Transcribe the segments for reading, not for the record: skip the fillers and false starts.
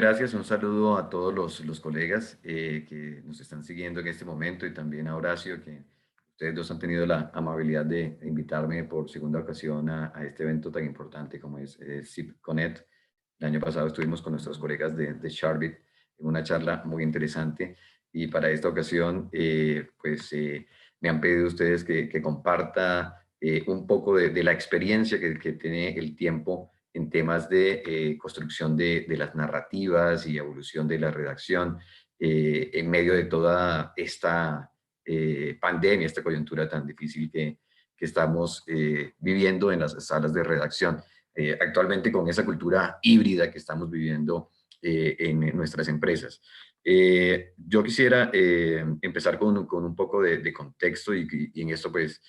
Gracias, un saludo a todos los colegas que nos están siguiendo en este momento y también a Horacio, que ustedes dos han tenido la amabilidad de invitarme por segunda ocasión a este evento tan importante como es SIP El año pasado estuvimos con nuestros colegas de Sharbit en una charla muy interesante y para esta ocasión me han pedido ustedes que comparta un poco de la experiencia que tiene el tiempo en temas de construcción de las narrativas y evolución de la redacción en medio de toda esta pandemia, esta coyuntura tan difícil que estamos viviendo en las salas de redacción. Actualmente con esa cultura híbrida que estamos viviendo en nuestras empresas. Yo quisiera empezar con un poco de contexto y en esto pues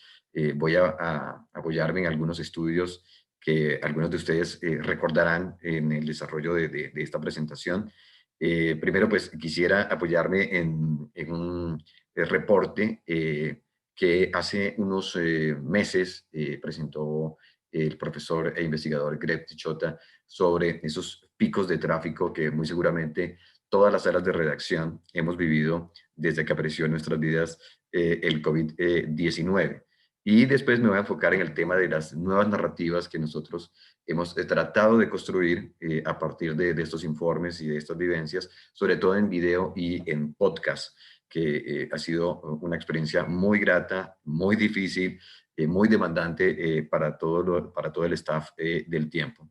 voy a apoyarme en algunos estudios que algunos de ustedes recordarán en el desarrollo de esta presentación. Primero, pues quisiera apoyarme en un reporte que hace unos meses presentó el profesor e investigador Greg Tichota sobre esos picos de tráfico que muy seguramente todas las áreas de redacción hemos vivido desde que apareció en nuestras vidas el COVID-19. Y después me voy a enfocar en el tema de las nuevas narrativas que nosotros hemos tratado de construir a partir de estos informes y de estas vivencias, sobre todo en video y en podcast, que ha sido una experiencia muy grata, muy difícil, muy demandante para todo el staff del tiempo.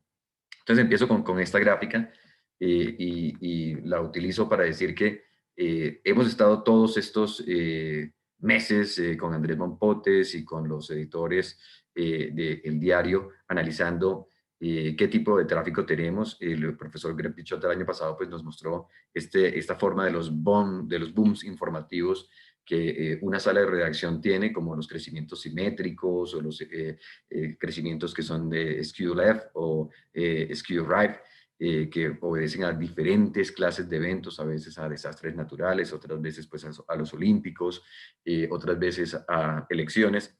Entonces empiezo con esta gráfica y la utilizo para decir que hemos estado todos estos meses con Andrés Mompotes y con los editores del diario analizando qué tipo de tráfico tenemos. El profesor Greg Pichot el año pasado pues, nos mostró esta forma de los booms informativos que una sala de redacción tiene, como los crecimientos simétricos o los crecimientos que son de skew left o skew right, que obedecen a diferentes clases de eventos, a veces a desastres naturales, otras veces pues a los olímpicos, otras veces a elecciones,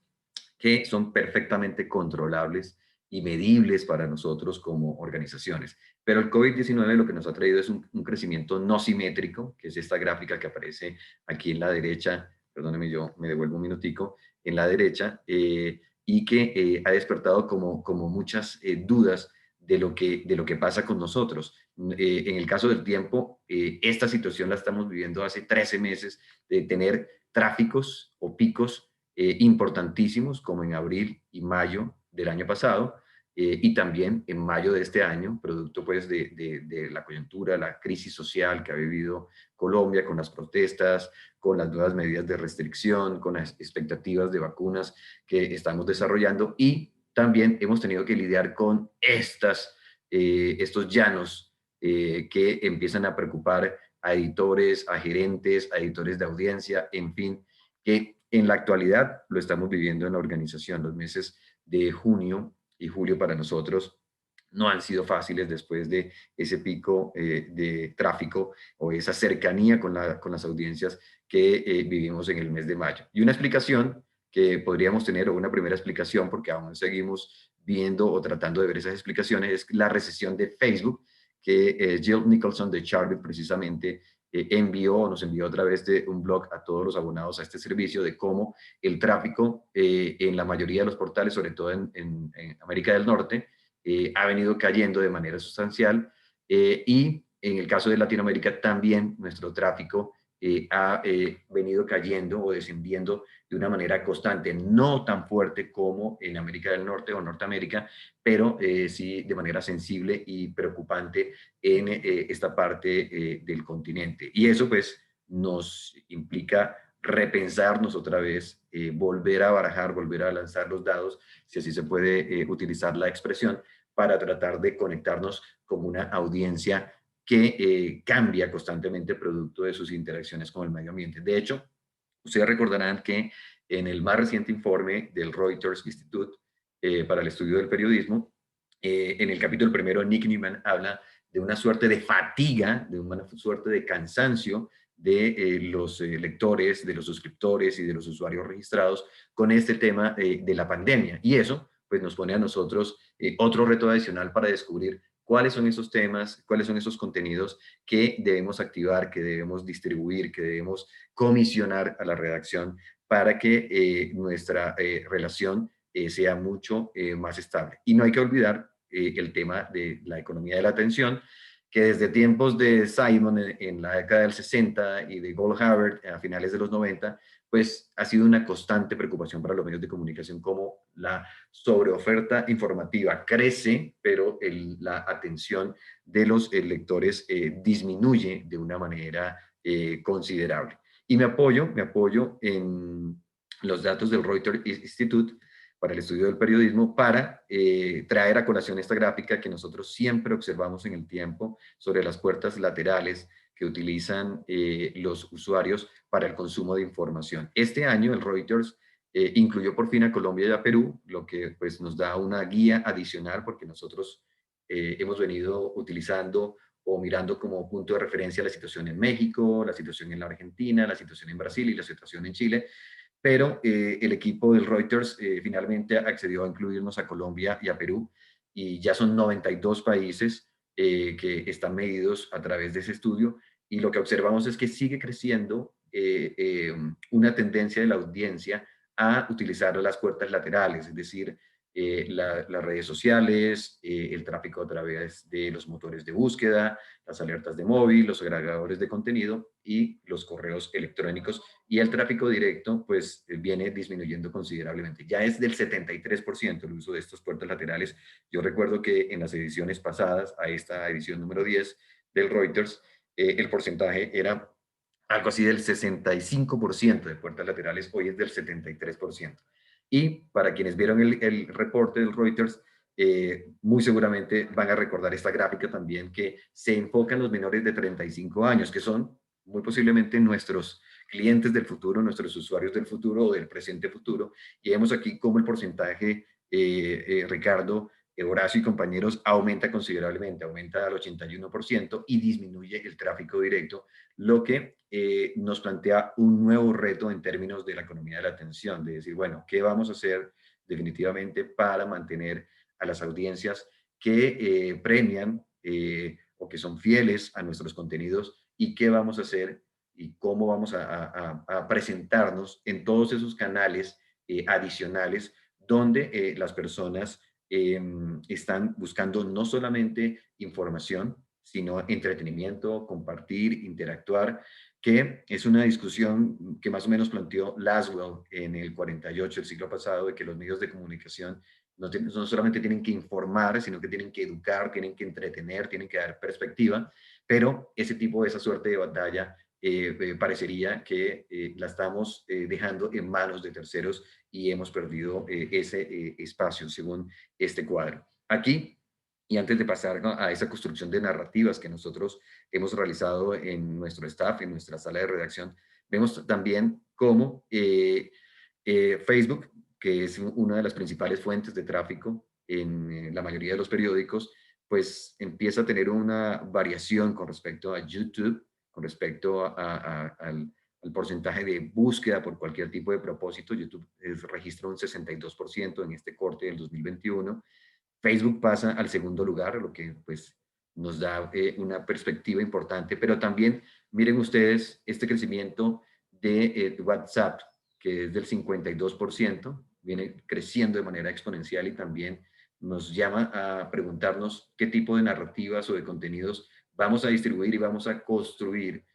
que son perfectamente controlables y medibles para nosotros como organizaciones. Pero el COVID-19 lo que nos ha traído es un crecimiento no simétrico, que es esta gráfica que aparece aquí en la derecha, perdóneme, yo me devuelvo un minutico, en la derecha, y que ha despertado como muchas dudas de lo que pasa con nosotros. En el caso del tiempo, esta situación la estamos viviendo hace 13 meses de tener tráficos o picos importantísimos como en abril y mayo del año pasado y también en mayo de este año, producto pues de la coyuntura, la crisis social que ha vivido Colombia con las protestas, con las nuevas medidas de restricción, con las expectativas de vacunas que estamos desarrollando y también hemos tenido que lidiar con estos llanos que empiezan a preocupar a editores, a gerentes, a editores de audiencia, en fin, que en la actualidad lo estamos viviendo en la organización. Los meses de junio y julio para nosotros no han sido fáciles después de ese pico de tráfico o esa cercanía con las audiencias que vivimos en el mes de mayo. Y una explicación que podríamos tener, o una primera explicación, porque aún seguimos viendo o tratando de ver esas explicaciones, es la recesión de Facebook, que Jill Nicholson de Charlotte precisamente nos envió a través de un blog a todos los abonados a este servicio de cómo el tráfico en la mayoría de los portales, sobre todo en América del Norte, ha venido cayendo de manera sustancial y en el caso de Latinoamérica también nuestro tráfico ha venido cayendo o descendiendo de una manera constante, no tan fuerte como en América del Norte o Norteamérica, pero sí de manera sensible y preocupante en esta parte del continente. Y eso pues nos implica repensarnos otra vez, volver a barajar, volver a lanzar los dados, si así se puede utilizar la expresión, para tratar de conectarnos con una audiencia que cambia constantemente producto de sus interacciones con el medio ambiente. De hecho, ustedes recordarán que en el más reciente informe del Reuters Institute para el estudio del periodismo, en el capítulo primero, Nick Newman habla de una suerte de fatiga, de una suerte de cansancio de los lectores, de los suscriptores y de los usuarios registrados con este tema de la pandemia. Y eso pues nos pone a nosotros otro reto adicional para descubrir cuáles son esos temas, cuáles son esos contenidos que debemos activar, que debemos distribuir, que debemos comisionar a la redacción para que nuestra relación sea mucho más estable. Y no hay que olvidar el tema de la economía de la atención, que desde tiempos de Simon en la década del 60 y de Goldhaber a finales de los 90, pues ha sido una constante preocupación para los medios de comunicación como la sobreoferta informativa crece, pero la atención de los lectores disminuye de una manera considerable. Y me apoyo en los datos del Reuters Institute para el estudio del periodismo para traer a colación esta gráfica que nosotros siempre observamos en el tiempo sobre las puertas laterales que utilizan los usuarios para el consumo de información. Este año el Reuters incluyó por fin a Colombia y a Perú, lo que pues, nos da una guía adicional porque nosotros hemos venido utilizando o mirando como punto de referencia la situación en México, la situación en la Argentina, la situación en Brasil y la situación en Chile, pero el equipo del Reuters finalmente accedió a incluirnos a Colombia y a Perú, y ya son 92 países que están medidos a través de ese estudio, y lo que observamos es que sigue creciendo una tendencia de la audiencia a utilizar las puertas laterales, es decir, las redes sociales, el tráfico a través de los motores de búsqueda, las alertas de móvil, los agregadores de contenido y los correos electrónicos, y el tráfico directo pues viene disminuyendo considerablemente. Ya es del 73% el uso de estas puertas laterales. Yo recuerdo que en las ediciones pasadas, a esta edición número 10 del Reuters, el porcentaje era algo así del 65% de puertas laterales, hoy es del 73%. Y para quienes vieron el reporte del Reuters, muy seguramente van a recordar esta gráfica también que se enfoca en los menores de 35 años, que son muy posiblemente nuestros clientes del futuro, nuestros usuarios del futuro o del presente futuro. Y vemos aquí cómo el porcentaje, Ricardo, Horacio y compañeros, aumenta considerablemente, aumenta al 81% y disminuye el tráfico directo, lo que nos plantea un nuevo reto en términos de la economía de la atención, de decir, bueno, ¿qué vamos a hacer definitivamente para mantener a las audiencias que premian o que son fieles a nuestros contenidos, y qué vamos a hacer y cómo vamos a presentarnos en todos esos canales adicionales donde las personas están buscando no solamente información, sino entretenimiento, compartir, interactuar, que es una discusión que más o menos planteó Laswell en el 48 del siglo pasado, de que los medios de comunicación no solamente tienen que informar, sino que tienen que educar, tienen que entretener, tienen que dar perspectiva, pero esa suerte de batalla parecería que la estamos dejando en manos de terceros y hemos perdido ese espacio según este cuadro. Aquí, y antes de pasar a esa construcción de narrativas que nosotros hemos realizado en nuestro staff, en nuestra sala de redacción, vemos también cómo Facebook, que es una de las principales fuentes de tráfico en la mayoría de los periódicos, pues empieza a tener una variación con respecto a YouTube, con respecto al porcentaje de búsqueda por cualquier tipo de propósito. YouTube registra un 62% en este corte del 2021. Facebook pasa al segundo lugar, lo que pues nos da una perspectiva importante, pero también miren ustedes este crecimiento de WhatsApp, que es del 52%, viene creciendo de manera exponencial, y también nos llama a preguntarnos qué tipo de narrativas o de contenidos vamos a distribuir y vamos a construir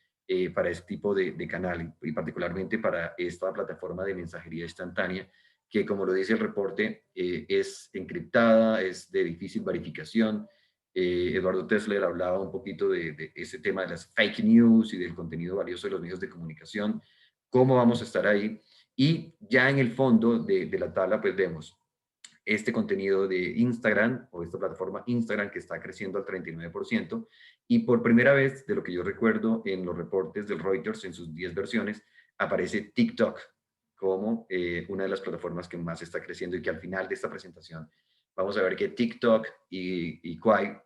para este tipo de canal, y particularmente para esta plataforma de mensajería instantánea, que como lo dice el reporte, es encriptada, es de difícil verificación. Eduardo Tesler hablaba un poquito de ese tema de las fake news y del contenido valioso de los medios de comunicación, cómo vamos a estar ahí. Y ya en el fondo de la tabla, pues vemos este contenido de Instagram, o esta plataforma Instagram, que está creciendo al 39%, y por primera vez, de lo que yo recuerdo en los reportes del Reuters, en sus 10 versiones, aparece TikTok como una de las plataformas que más está creciendo, y que al final de esta presentación vamos a ver que TikTok y Quai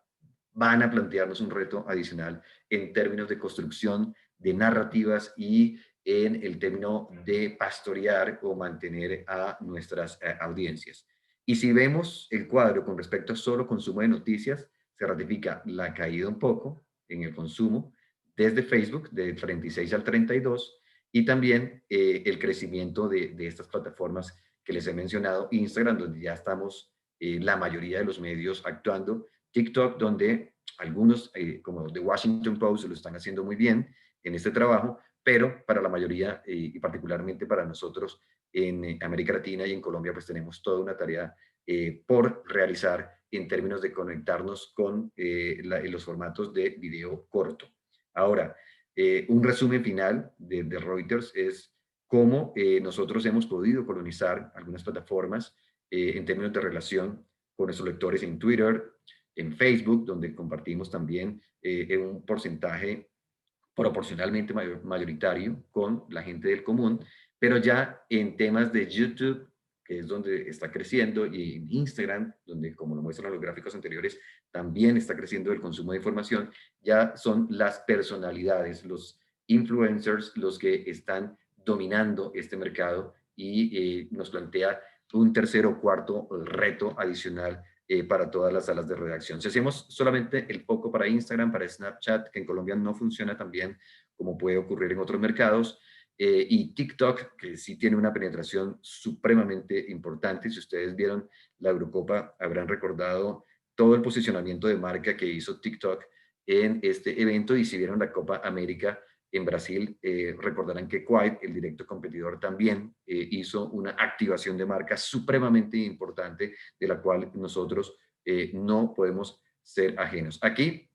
van a plantearnos un reto adicional en términos de construcción de narrativas y en el término de pastorear o mantener a nuestras audiencias. Y si vemos el cuadro con respecto a solo consumo de noticias, se ratifica la caída un poco en el consumo desde Facebook, del 36 al 32, y también el crecimiento de estas plataformas que les he mencionado, Instagram, donde ya estamos la mayoría de los medios actuando, TikTok, donde algunos, como The Washington Post, lo están haciendo muy bien en este trabajo, pero para la mayoría, y particularmente para nosotros en América Latina y en Colombia, pues tenemos toda una tarea por realizar en términos de conectarnos con los formatos de video corto. Ahora, un resumen final de Reuters es cómo nosotros hemos podido colonizar algunas plataformas en términos de relación con nuestros lectores en Twitter, en Facebook, donde compartimos también un porcentaje proporcionalmente mayoritario con la gente del común, pero ya en temas de YouTube, que es donde está creciendo, y en Instagram, donde, como lo muestran los gráficos anteriores, también está creciendo el consumo de información, ya son las personalidades, los influencers, los que están dominando este mercado y nos plantea un tercer o cuarto reto adicional para todas las salas de redacción. Si hacemos solamente el foco para Instagram, para Snapchat, que en Colombia no funciona tan bien como puede ocurrir en otros mercados, y TikTok, que sí tiene una penetración supremamente importante. Si ustedes vieron la Eurocopa, habrán recordado todo el posicionamiento de marca que hizo TikTok en este evento, y si vieron la Copa América en Brasil, recordarán que Quite, el directo competidor, también hizo una activación de marca supremamente importante, de la cual nosotros no podemos ser ajenos. Aquí,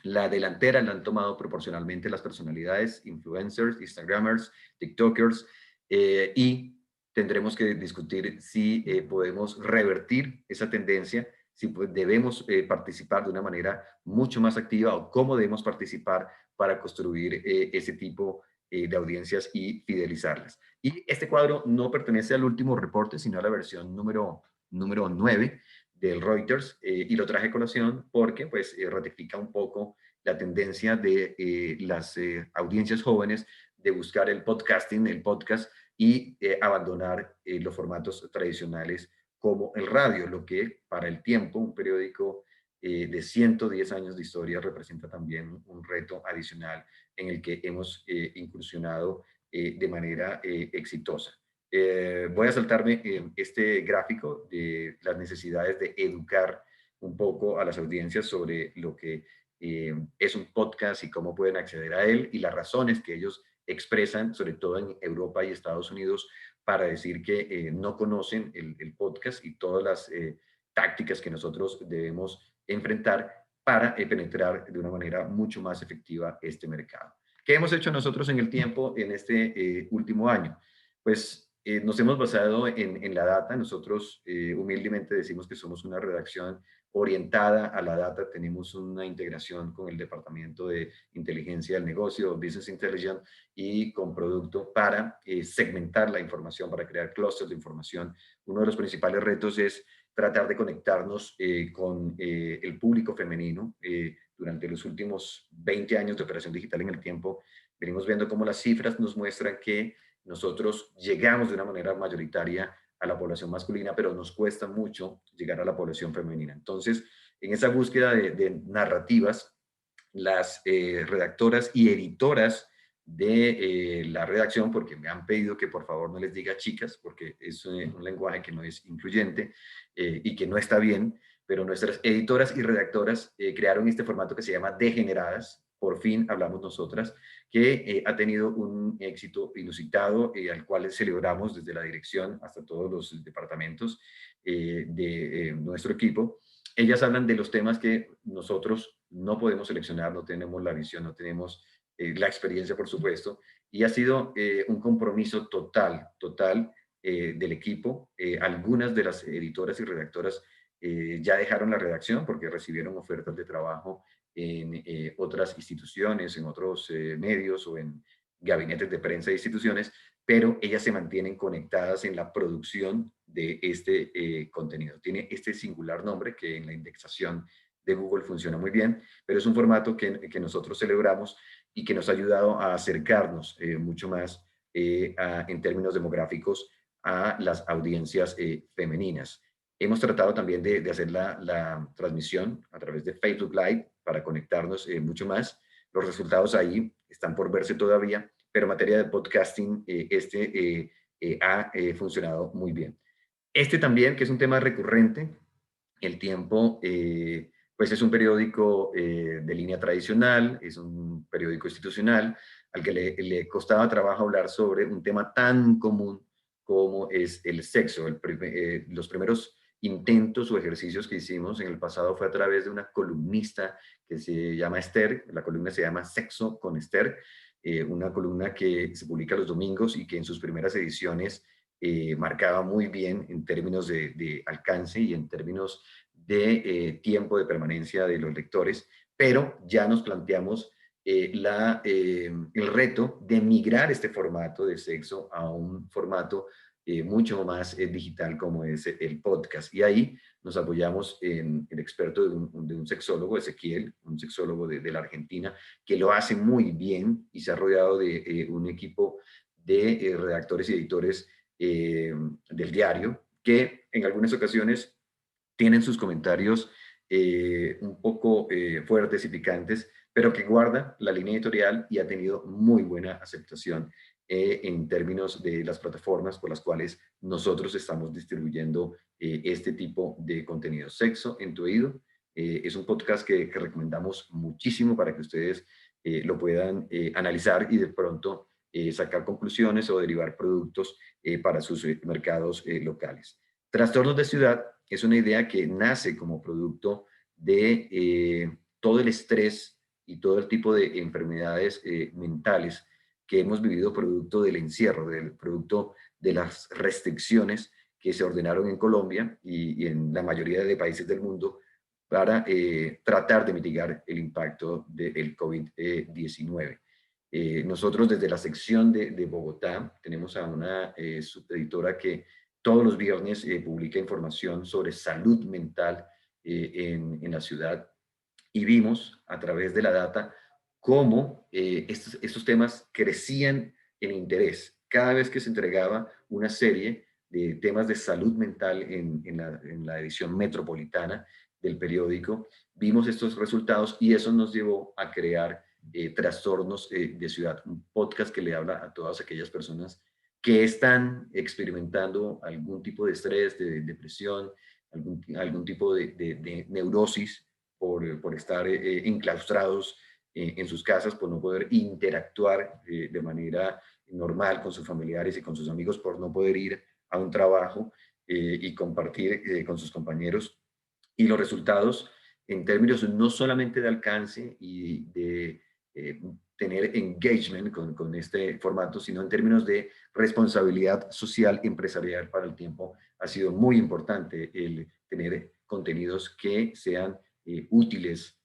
la delantera la han tomado proporcionalmente las personalidades, influencers, Instagramers, TikTokers, y tendremos que discutir si podemos revertir esa tendencia, si debemos participar de una manera mucho más activa, o cómo debemos participar para construir ese tipo de audiencias y fidelizarlas. Y este cuadro no pertenece al último reporte, sino a la versión número 9 del Reuters, y lo traje a colación porque pues ratifica un poco la tendencia de las audiencias jóvenes de buscar el podcasting, el podcast, y abandonar los formatos tradicionales como el radio, lo que para El Tiempo, un periódico de 110 años de historia, representa también un reto adicional en el que hemos incursionado de manera exitosa. Voy a saltarme este gráfico de las necesidades de educar un poco a las audiencias sobre lo que es un podcast y cómo pueden acceder a él, y las razones que ellos expresan, sobre todo en Europa y Estados Unidos, para decir que no conocen el podcast y todas las tácticas que nosotros debemos enfrentar para penetrar de una manera mucho más efectiva este mercado. ¿Qué hemos hecho nosotros en El Tiempo en este último año? Pues nos hemos basado en la data. Nosotros humildemente decimos que somos una redacción orientada a la data. Tenemos una integración con el Departamento de Inteligencia del Negocio, Business Intelligence, y con producto para segmentar la información, para crear clústeres de información. Uno de los principales retos es tratar de conectarnos con el público femenino. Durante los últimos 20 años de operación digital en El Tiempo, venimos viendo cómo las cifras nos muestran que nosotros llegamos de una manera mayoritaria a la población masculina, pero nos cuesta mucho llegar a la población femenina. Entonces, en esa búsqueda de narrativas, las redactoras y editoras de la redacción, porque me han pedido que por favor no les diga chicas, porque es un lenguaje que no es incluyente y que no está bien, pero nuestras editoras y redactoras crearon este formato que se llama Degeneradas. Por fin hablamos nosotras, que ha tenido un éxito inusitado, al cual celebramos desde la dirección hasta todos los departamentos de nuestro equipo. Ellas hablan de los temas que nosotros no podemos seleccionar, no tenemos la visión, no tenemos la experiencia, por supuesto, y ha sido un compromiso total del equipo. Algunas de las editoras y redactoras ya dejaron la redacción porque recibieron ofertas de trabajo en otras instituciones, en otros medios o en gabinetes de prensa de instituciones, pero ellas se mantienen conectadas en la producción de este contenido. Tiene este singular nombre que en la indexación de Google funciona muy bien, pero es un formato que nosotros celebramos y que nos ha ayudado a acercarnos mucho más en términos demográficos a las audiencias femeninas. Hemos tratado también de hacer la transmisión a través de Facebook Live para conectarnos mucho más. Los resultados ahí están por verse todavía, pero en materia de podcasting, ha funcionado muy bien. Este también, que es un tema recurrente, El Tiempo, pues es un periódico de línea tradicional, es un periódico institucional al que le costaba trabajo hablar sobre un tema tan común como es el sexo. Los primeros intentos o ejercicios que hicimos en el pasado fue a través de una columnista que se llama Esther, la columna se llama Sexo con Esther, una columna que se publica los domingos y que en sus primeras ediciones marcaba muy bien en términos de alcance y en términos de tiempo de permanencia de los lectores, pero ya nos planteamos el reto de migrar este formato de sexo a un formato mucho más digital como es el podcast. Y ahí nos apoyamos en el experto de un sexólogo, Ezequiel, un sexólogo de la Argentina, que lo hace muy bien y se ha rodeado de un equipo de redactores y editores del diario, que en algunas ocasiones tienen sus comentarios un poco fuertes y picantes, pero que guarda la línea editorial y ha tenido muy buena aceptación en términos de las plataformas por las cuales nosotros estamos distribuyendo este tipo de contenido. Sexo en tu oído es un podcast que recomendamos muchísimo para que ustedes lo puedan analizar y de pronto sacar conclusiones o derivar productos para sus mercados locales. Trastornos de ciudad es una idea que nace como producto de todo el estrés y todo el tipo de enfermedades mentales que hemos vivido producto del encierro, del producto de las restricciones que se ordenaron en Colombia y en la mayoría de países del mundo para tratar de mitigar el impacto del COVID-19. Nosotros desde la sección de Bogotá tenemos a una subeditora que todos los viernes publica información sobre salud mental en la ciudad y vimos a través de la data cómo estos temas crecían en interés. Cada vez que se entregaba una serie de temas de salud mental en la edición metropolitana del periódico, vimos estos resultados y eso nos llevó a crear Trastornos de Ciudad, un podcast que le habla a todas aquellas personas que están experimentando algún tipo de estrés, de depresión, algún tipo de neurosis por estar enclaustrados en sus casas, por no poder interactuar de manera normal con sus familiares y con sus amigos, por no poder ir a un trabajo y compartir con sus compañeros. Y los resultados en términos no solamente de alcance y de tener engagement con este formato, sino en términos de responsabilidad social empresarial para el tiempo, ha sido muy importante el tener contenidos que sean útiles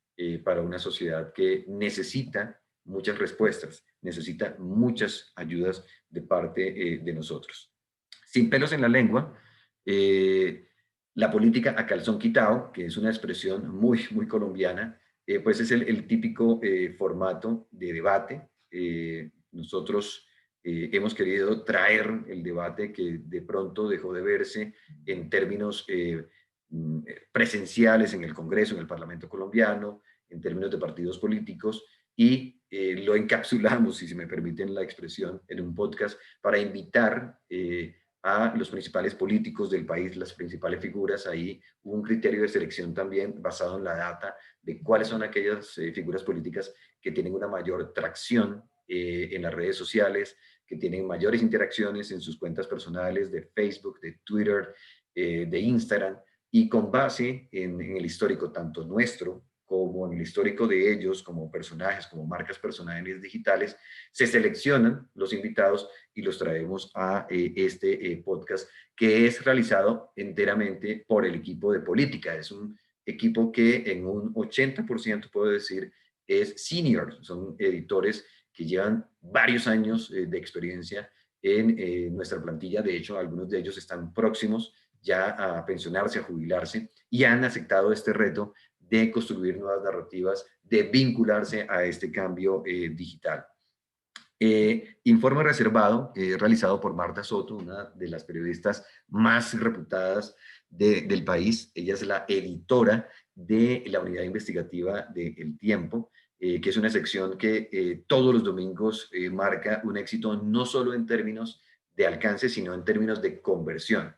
para una sociedad que necesita muchas respuestas, necesita muchas ayudas de parte de nosotros. Sin pelos en la lengua, la política a calzón quitado, que es una expresión muy colombiana, pues es el típico formato de debate. Nosotros hemos querido traer el debate que de pronto dejó de verse en términos presenciales en el Congreso, en el Parlamento colombiano, en términos de partidos políticos, y lo encapsulamos, si se me permiten la expresión, en un podcast para invitar a los principales políticos del país, las principales figuras. Ahí hubo un criterio de selección también basado en la data de cuáles son aquellas figuras políticas que tienen una mayor tracción en las redes sociales, que tienen mayores interacciones en sus cuentas personales de Facebook, de Twitter, de Instagram, y con base en el histórico tanto nuestro como en el histórico de ellos, como personajes, como marcas personales digitales, se seleccionan los invitados y los traemos a este podcast que es realizado enteramente por el equipo de política. Es un equipo que en un 80% puedo decir es senior, son editores que llevan varios años de experiencia en nuestra plantilla. De hecho, algunos de ellos están próximos ya a pensionarse, a jubilarse, y han aceptado este reto de construir nuevas narrativas, de vincularse a este cambio digital. Informe reservado, realizado por Marta Soto, una de las periodistas más reputadas del país. Ella es la editora de la unidad investigativa de El Tiempo, que es una sección que todos los domingos marca un éxito no solo en términos de alcance, sino en términos de conversión.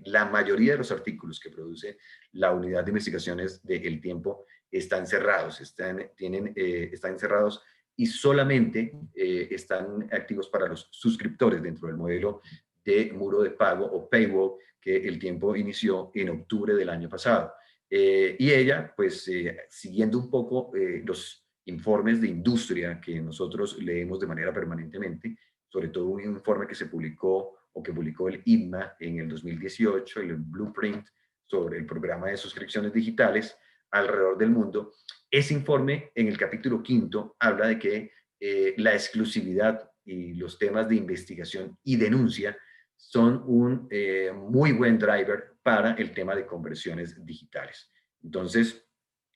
La mayoría de los artículos que produce la unidad de investigaciones de El Tiempo están cerrados, están cerrados y solamente están activos para los suscriptores dentro del modelo de muro de pago o paywall que El Tiempo inició en octubre del año pasado. Y ella, pues, siguiendo un poco los informes de industria que nosotros leemos de manera permanentemente, sobre todo un informe que se publicó o que publicó el INMA en el 2018, el Blueprint sobre el programa de suscripciones digitales alrededor del mundo. Ese informe, en el capítulo quinto, habla de que la exclusividad y los temas de investigación y denuncia son un muy buen driver para el tema de conversiones digitales. Entonces,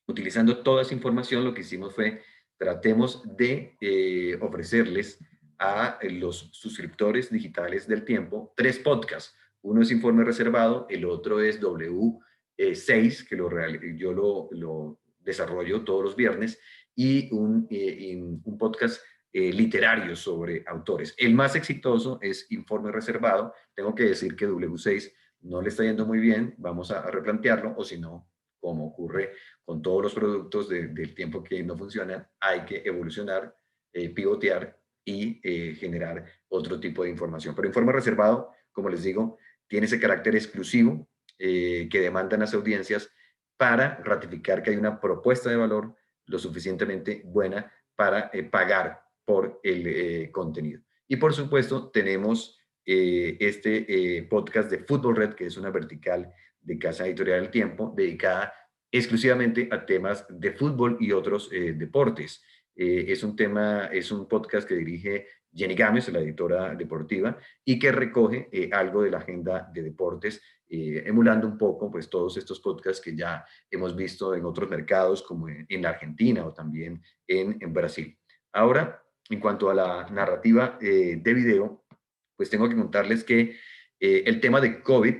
utilizando toda esa información, lo que hicimos fue tratemos de ofrecerles a los suscriptores digitales del Tiempo 3 podcasts. Uno es Informe Reservado, el otro es W6, que yo lo desarrollo todos los viernes, y un podcast literario sobre autores. El más exitoso es Informe Reservado. Tengo que decir que W6 no le está yendo muy bien, vamos a replantearlo, o si no, como ocurre con todos los productos del Tiempo que no funcionan, hay que evolucionar, pivotear y generar otro tipo de información. Pero Informe Reservado, como les digo, tiene ese carácter exclusivo que demandan las audiencias para ratificar que hay una propuesta de valor lo suficientemente buena para pagar por el contenido. Y por supuesto, tenemos este podcast de Fútbol Red, que es una vertical de Casa Editorial del Tiempo, dedicada exclusivamente a temas de fútbol y otros deportes. Es un podcast que dirige Jenny Gámez, la editora deportiva, y que recoge algo de la agenda de deportes, emulando un poco pues, todos estos podcasts que ya hemos visto en otros mercados, como en la Argentina o también en Brasil. Ahora, en cuanto a la narrativa de video, pues tengo que contarles que el tema de COVID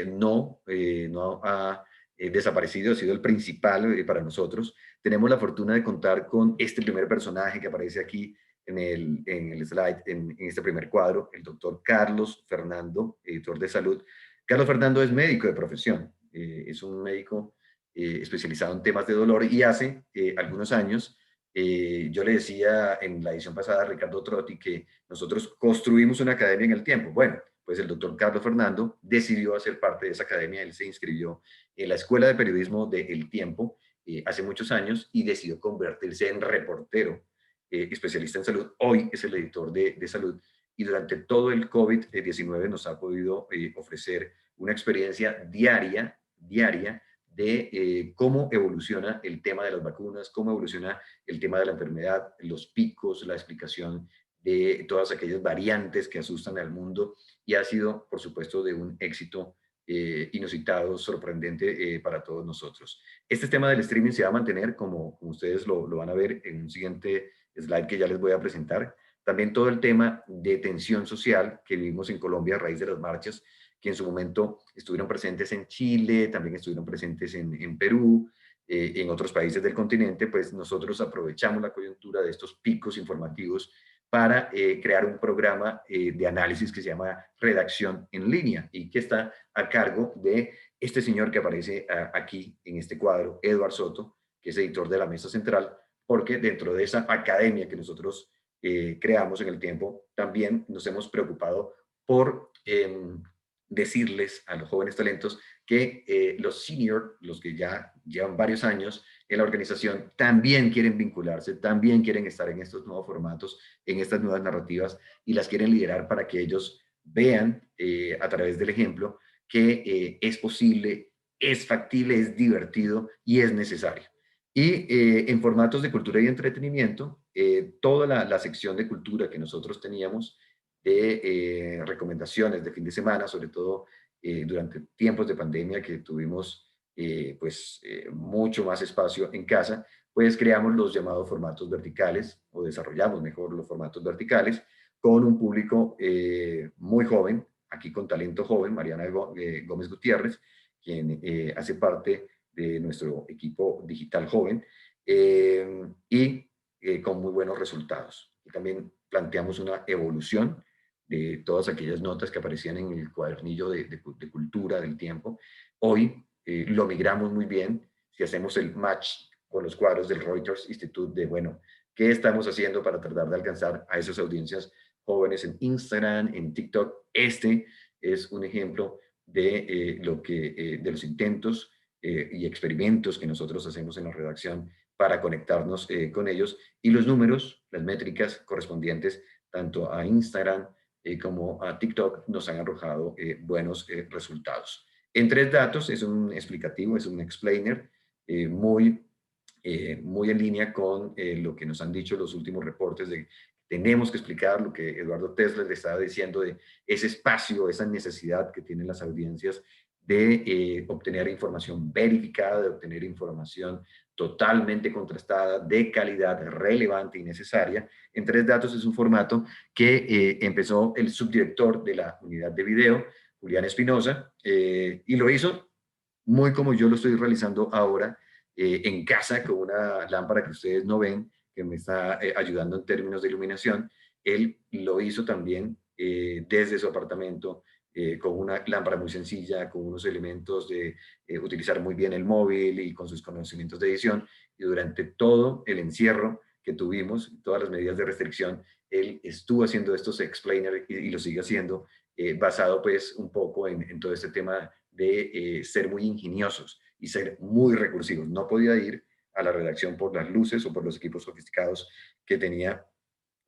no ha desaparecido, ha sido el principal para nosotros. Tenemos la fortuna de contar con este primer personaje que aparece aquí en el slide, en este primer cuadro, el doctor Carlos Fernando, editor de salud. Carlos Fernando es médico de profesión, es un médico especializado en temas de dolor y hace algunos años, yo le decía en la edición pasada a Ricardo Trotti que nosotros construimos una academia en el Tiempo. Bueno, pues el doctor Carlos Fernando decidió hacer parte de esa academia, él se inscribió en la Escuela de Periodismo de El Tiempo hace muchos años y decidió convertirse en reportero especialista en salud. Hoy es el editor de salud y durante todo el COVID-19 nos ha podido ofrecer una experiencia diaria de cómo evoluciona el tema de las vacunas, cómo evoluciona el tema de la enfermedad, los picos, la explicación de todas aquellas variantes que asustan al mundo y ha sido, por supuesto, de un éxito inusitado, sorprendente para todos nosotros. Este tema del streaming se va a mantener, como ustedes lo van a ver en un siguiente slide que ya les voy a presentar. También todo el tema de tensión social que vivimos en Colombia a raíz de las marchas, que en su momento estuvieron presentes en Chile, también estuvieron presentes en Perú, en otros países del continente, pues nosotros aprovechamos la coyuntura de estos picos informativos para crear un programa de análisis que se llama Redacción en Línea y que está a cargo de este señor que aparece aquí en este cuadro, Eduardo Soto, que es editor de la Mesa Central, porque dentro de esa academia que nosotros creamos en el Tiempo, también nos hemos preocupado por decirles a los jóvenes talentos que los senior, los que ya llevan varios años en la organización, también quieren vincularse, también quieren estar en estos nuevos formatos, en estas nuevas narrativas y las quieren liderar para que ellos vean a través del ejemplo que es posible, es factible, es divertido y es necesario. Y en formatos de cultura y entretenimiento, toda la sección de cultura que nosotros teníamos de recomendaciones de fin de semana, sobre todo durante tiempos de pandemia que tuvimos mucho más espacio en casa, pues creamos los llamados formatos verticales o desarrollamos mejor los formatos verticales con un público muy joven, aquí con talento joven, Mariana Gómez Gutiérrez, quien hace parte de nuestro equipo digital joven, y con muy buenos resultados. Y también planteamos una evolución de todas aquellas notas que aparecían en el cuadernillo de cultura del tiempo. Hoy lo migramos muy bien si hacemos el match con los cuadros del Reuters Institute de, bueno, ¿qué estamos haciendo para tratar de alcanzar a esas audiencias jóvenes en Instagram, en TikTok? Este es un ejemplo de los intentos y experimentos que nosotros hacemos en la redacción para conectarnos con ellos, y los números, las métricas correspondientes tanto a Instagram como a TikTok nos han arrojado buenos resultados. En tres datos, es un explicativo, es un explainer muy en línea con lo que nos han dicho los últimos reportes de tenemos que explicar lo que Eduardo Tesla le estaba diciendo de ese espacio, esa necesidad que tienen las audiencias de obtener información verificada, de obtener información totalmente contrastada, de calidad relevante y necesaria. En tres datos es un formato que empezó el subdirector de la unidad de video, Julián Espinosa, y lo hizo muy como yo lo estoy realizando ahora en casa con una lámpara que ustedes no ven, que me está ayudando en términos de iluminación. Él lo hizo también desde su apartamento con una lámpara muy sencilla, con unos elementos de utilizar muy bien el móvil y con sus conocimientos de edición. Y durante todo el encierro que tuvimos, todas las medidas de restricción, él estuvo haciendo estos explainers y lo sigue haciendo, basado pues un poco en todo este tema de ser muy ingeniosos y ser muy recursivos. No podía ir a la redacción por las luces o por los equipos sofisticados que tenía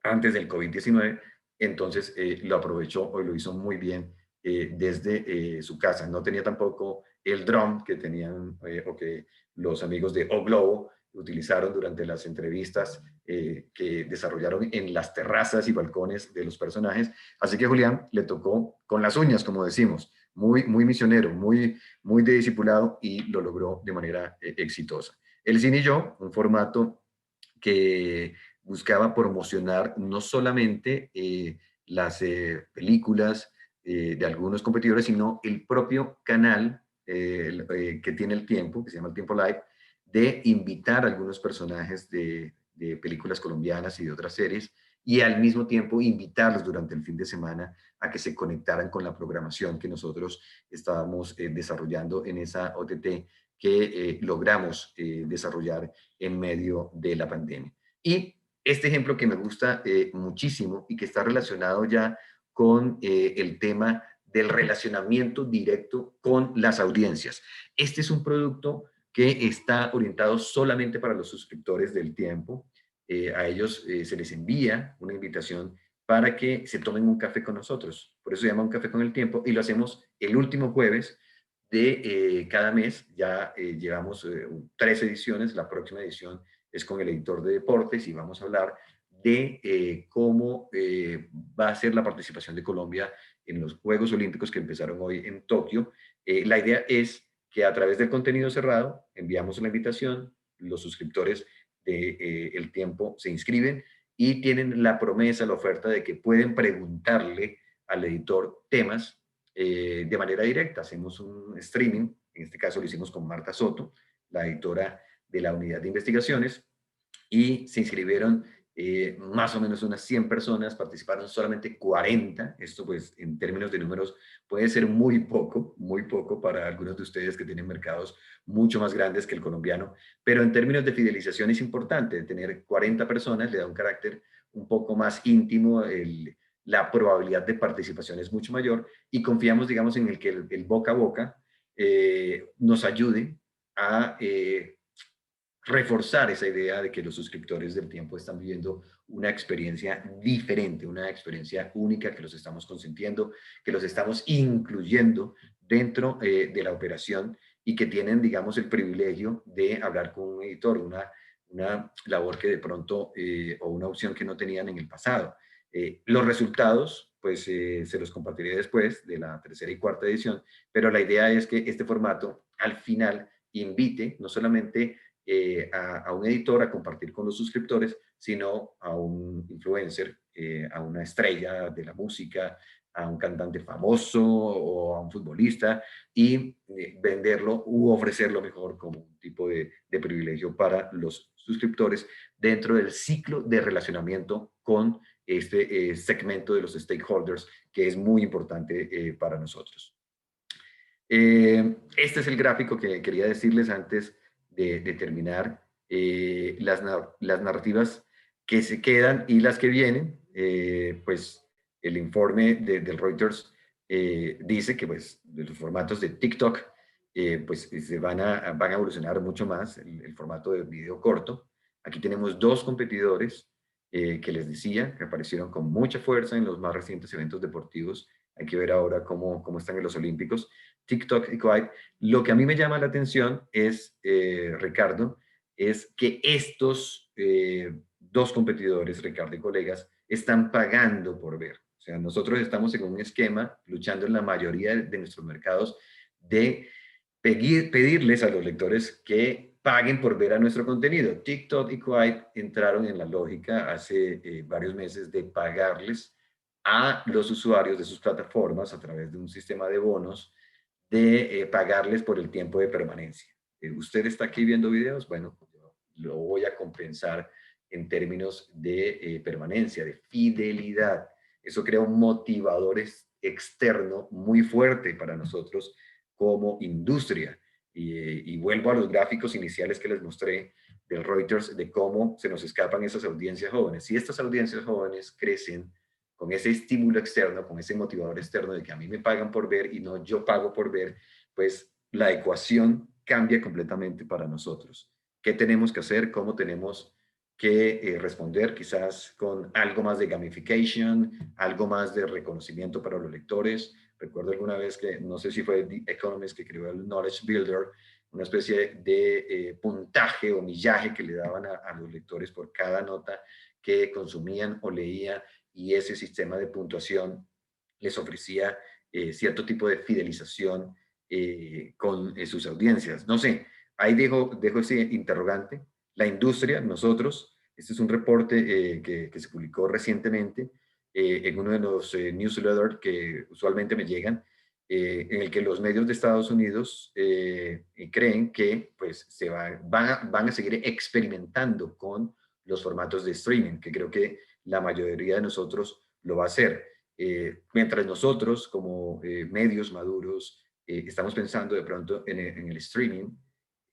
antes del COVID-19, entonces lo aprovechó o lo hizo muy bien desde su casa. No tenía tampoco el dron que tenían o que los amigos de O Globo utilizaron durante las entrevistas que desarrollaron en las terrazas y balcones de los personajes. Así que Julián le tocó con las uñas, como decimos, muy misionero, muy de discipulado, y lo logró de manera exitosa. El Cine y Yo, un formato que buscaba promocionar no solamente las películas de algunos competidores, sino el propio canal que tiene el tiempo, que se llama El Tiempo Live, de invitar a algunos personajes de películas colombianas y de otras series, y al mismo tiempo invitarlos durante el fin de semana a que se conectaran con la programación que nosotros estábamos desarrollando en esa OTT que logramos desarrollar en medio de la pandemia. Y este ejemplo que me gusta muchísimo y que está relacionado ya con el tema del relacionamiento directo con las audiencias. Este es un producto que está orientado solamente para los suscriptores del tiempo. A ellos se les envía una invitación para que se tomen un café con nosotros. Por eso se llama Un Café con el Tiempo, y lo hacemos el último jueves de cada mes. Ya llevamos 3 ediciones, la próxima edición es con el editor de deportes y vamos a hablar de cómo va a ser la participación de Colombia en los Juegos Olímpicos que empezaron hoy en Tokio. La idea es que a través del contenido cerrado enviamos la invitación, los suscriptores de El Tiempo se inscriben y tienen la promesa, la oferta de que pueden preguntarle al editor temas de manera directa. Hacemos un streaming, en este caso lo hicimos con Marta Soto, la editora de la unidad de investigaciones, y se inscribieron más o menos unas 100 personas, participaron solamente 40. Esto pues en términos de números puede ser muy poco para algunos de ustedes que tienen mercados mucho más grandes que el colombiano, pero en términos de fidelización es importante. Tener 40 personas le da un carácter un poco más íntimo, la probabilidad de participación es mucho mayor, y confiamos, digamos, en el que el boca a boca nos ayude a reforzar esa idea de que los suscriptores del tiempo están viviendo una experiencia diferente, una experiencia única, que los estamos consintiendo, que los estamos incluyendo dentro de la operación, y que tienen, digamos, el privilegio de hablar con un editor, una labor que de pronto, o una opción que no tenían en el pasado. Los resultados, pues se los compartiré después de la tercera y cuarta edición, pero la idea es que este formato al final invite no solamente a un editor a compartir con los suscriptores, sino a un influencer, a una estrella de la música, a un cantante famoso o a un futbolista y venderlo u ofrecerlo mejor como un tipo de privilegio para los suscriptores dentro del ciclo de relacionamiento con este segmento de los stakeholders que es muy importante para nosotros. Este es el gráfico que quería decirles antes de terminar. Las narrativas que se quedan y las que vienen, pues el informe del Reuters dice que pues los formatos de TikTok pues van a evolucionar mucho más, el formato de video corto. Aquí tenemos dos competidores que les decía, que aparecieron con mucha fuerza en los más recientes eventos deportivos. Hay que ver ahora cómo están en los Olímpicos. TikTok y Quai. Lo que a mí me llama la atención es, Ricardo, es que estos dos competidores, Ricardo y colegas, están pagando por ver. O sea, nosotros estamos en un esquema, luchando en la mayoría de nuestros mercados, de pedirles a los lectores que paguen por ver a nuestro contenido. TikTok y Quai entraron en la lógica hace varios meses de pagarles a los usuarios de sus plataformas a través de un sistema de bonos de pagarles por el tiempo de permanencia. ¿Usted está aquí viendo videos? Bueno, yo lo voy a compensar en términos de permanencia, de fidelidad. Eso crea un motivador externo muy fuerte para nosotros como industria. Y vuelvo a los gráficos iniciales que les mostré del Reuters de cómo se nos escapan esas audiencias jóvenes. Si estas audiencias jóvenes crecen con ese estímulo externo, con ese motivador externo de que a mí me pagan por ver y no yo pago por ver, pues la ecuación cambia completamente para nosotros. ¿Qué tenemos que hacer? ¿Cómo tenemos que responder? Quizás con algo más de gamification, algo más de reconocimiento para los lectores. Recuerdo alguna vez que, no sé si fue The Economist que creó el Knowledge Builder, una especie de puntaje o millaje que le daban a los lectores por cada nota que consumían o leían, y ese sistema de puntuación les ofrecía cierto tipo de fidelización con sus audiencias. No sé, ahí dejo ese interrogante. La industria, nosotros, este es un reporte que se publicó recientemente en uno de los newsletters que usualmente me llegan, en el que los medios de Estados Unidos creen que pues, van a seguir experimentando con los formatos de streaming, que creo que la mayoría de nosotros lo va a hacer. Mientras nosotros, como medios maduros, estamos pensando de pronto en el streaming,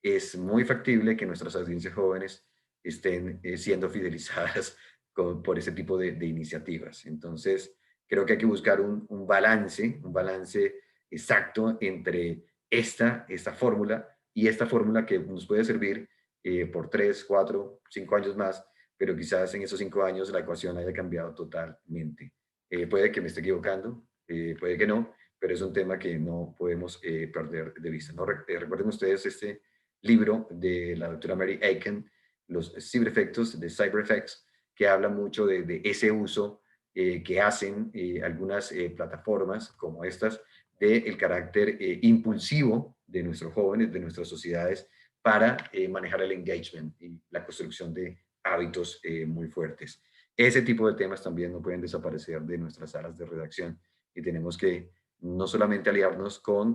es muy factible que nuestras audiencias jóvenes estén siendo fidelizadas por ese tipo de iniciativas. Entonces, creo que hay que buscar un balance exacto entre esta fórmula y esta fórmula que nos puede servir por 3, 4, 5 años más, pero quizás en esos 5 años la ecuación haya cambiado totalmente. Puede que me esté equivocando, puede que no, pero es un tema que no podemos perder de vista. ¿No? Recuerden ustedes este libro de la doctora Mary Aiken, Los ciberefectos de Cyber Effects, que habla mucho de ese uso que hacen algunas plataformas como estas del carácter impulsivo de nuestros jóvenes, de nuestras sociedades, para manejar el engagement y la construcción de hábitos muy fuertes. Ese tipo de temas también no pueden desaparecer de nuestras salas de redacción y tenemos que no solamente aliarnos con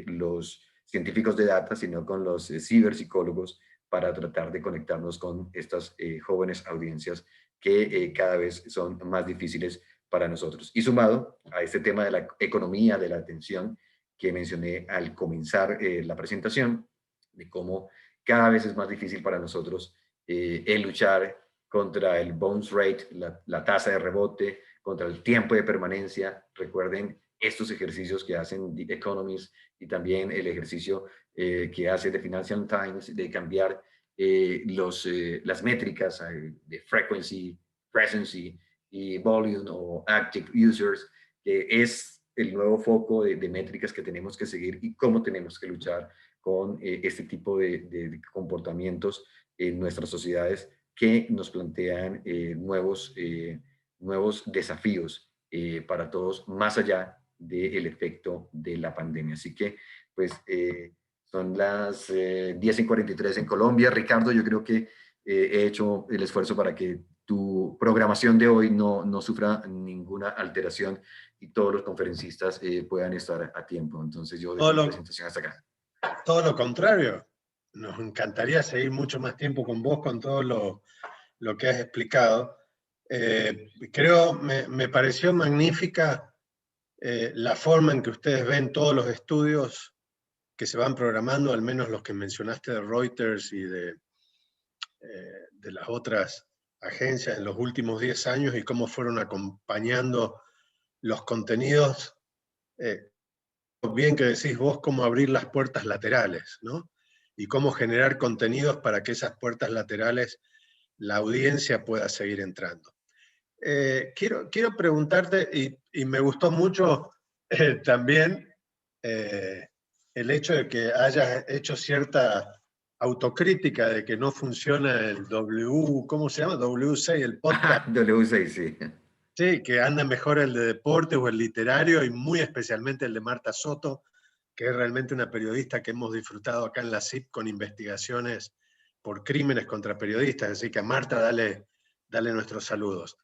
los científicos de data, sino con los ciberpsicólogos para tratar de conectarnos con estas jóvenes audiencias que cada vez son más difíciles para nosotros. Y sumado a este tema de la economía de la atención que mencioné al comenzar la presentación, de cómo cada vez es más difícil para nosotros el luchar contra el bounce rate, la tasa de rebote, contra el tiempo de permanencia. Recuerden estos ejercicios que hacen The Economist y también el ejercicio que hace The Financial Times de cambiar las métricas de frequency, presence y volume o active users, que es el nuevo foco de métricas que tenemos que seguir y cómo tenemos que luchar con este tipo de comportamientos en nuestras sociedades que nos plantean nuevos desafíos para todos, más allá del efecto de la pandemia. Así que, pues, son las 10:43 en Colombia. Ricardo, yo creo que he hecho el esfuerzo para que tu programación de hoy no sufra ninguna ninguna alteración y todos los conferencistas puedan estar a tiempo. Entonces yo dejo Todo mi lo, presentación hasta acá. todo lo contrario. Nos encantaría seguir mucho más tiempo con vos, con todo lo que has explicado. Me pareció magnífica la forma en que ustedes ven todos los estudios que se van programando, al menos los que mencionaste de Reuters y de las otras agencias en los últimos 10 años y cómo fueron acompañando los contenidos. Bien que decís vos, cómo abrir las puertas laterales, ¿no? Y cómo generar contenidos para que esas puertas laterales la audiencia pueda seguir entrando. Quiero preguntarte, y me gustó mucho también el hecho de que hayas hecho cierta autocrítica de que no funciona el ¿cómo se llama? W6, el podcast. W6, sí. Sí, que anda mejor el de deporte o el literario, y muy especialmente el de Marta Soto, que es realmente una periodista que hemos disfrutado acá en la CIP con investigaciones por crímenes contra periodistas. Así que a Marta dale nuestros saludos.